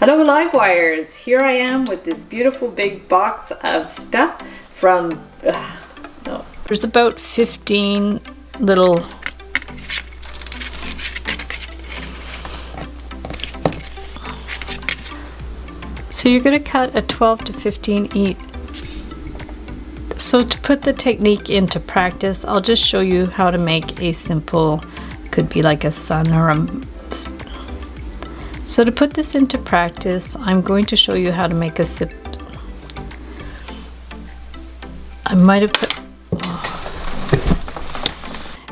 Hello Livewires! Here I am with this beautiful big box of stuff from, no. There's about 15 little so you're going to cut a 12 to 15 each. So to put the technique into practice, I'll just show you how to make a simple, could be like a sun or a. So to put this into practice, I'm going to show you how to make a sip. I might have put,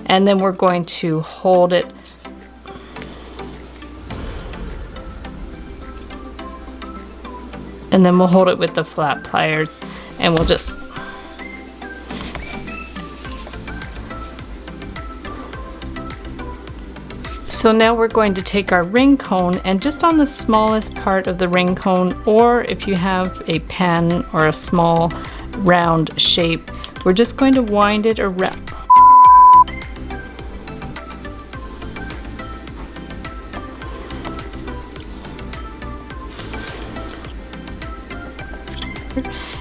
and then we're going to hold it. And then we'll hold it with the flat pliers and we'll just So now we're going to take our ring cone and just on the smallest part of the ring cone, or if you have a pen or a small round shape, we're just going to wind it around.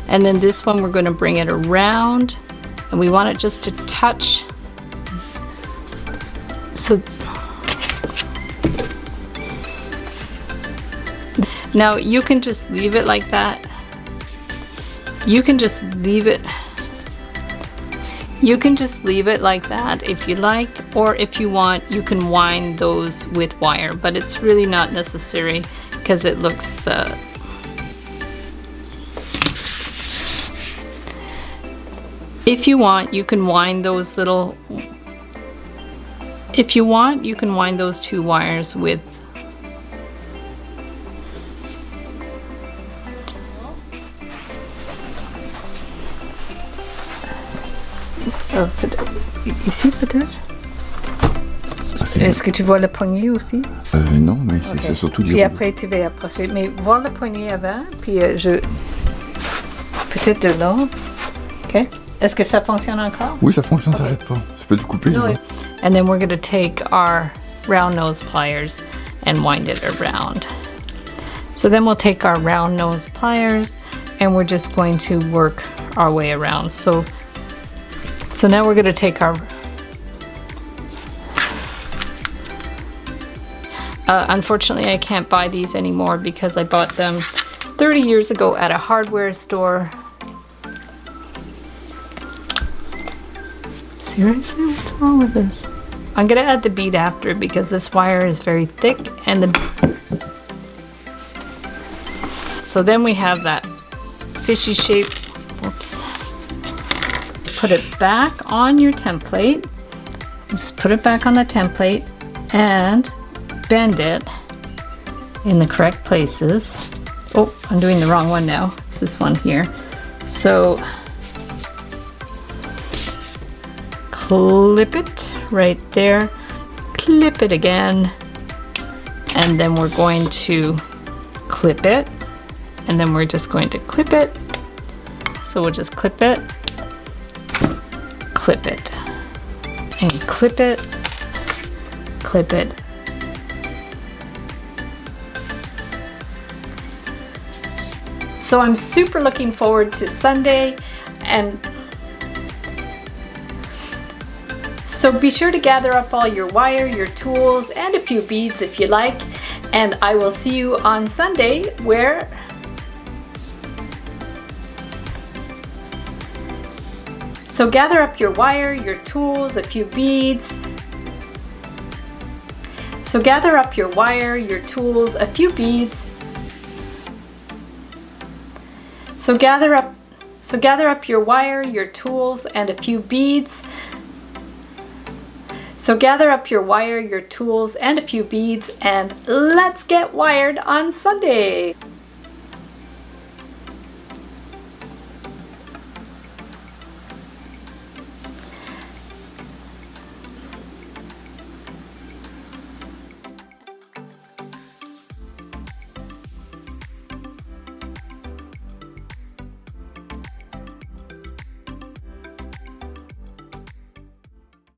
And then this one we're going to bring it around and we want it just to touch. So now you can just leave it like that. You can just leave it. You can just leave it like that if you like, or if you want, you can wind those with wire, but it's really not necessary because it looks if you want, you can wind those little, if you want, you can wind those two wires with ici peut-être. Est-ce que tu vois le poignet aussi? Non, mais c'est surtout les Puis après tu vas approcher, mais voir le poignet avant, puis je peut-être de là. Ok. Est-ce que ça fonctionne encore? Oui, ça fonctionne, ça n'arrête pas. C'est pas du couper. No, and then we're going to take our round nose pliers and wind it around. So then we'll take our round nose pliers and we're just going to work our way around. So now we're going to take our unfortunately I can't buy these anymore because I bought them 30 years ago at a hardware store. Seriously, what's wrong with this? I'm gonna add the bead after because this wire is very thick and so then we have that fishy shape. Whoops. Put it back on your template. Just put it back on the template and bend it in the correct places. Oh, I'm doing the wrong one now. It's this one here. So clip it right there, clip it again, and then we're going to clip it, and then we're just going to clip it. So we'll just clip it, and clip it, clip it. So I'm super looking forward to Sunday, and so be sure to gather up all your wire, your tools, and a few beads if you like, and I will see you on Sunday where so gather up your wire, your tools, a few beads. So gather up your wire, your tools, a few beads. So gather up your wire, your tools, and a few beads. So gather up your wire, your tools, and a few beads, and let's get wired on Sunday.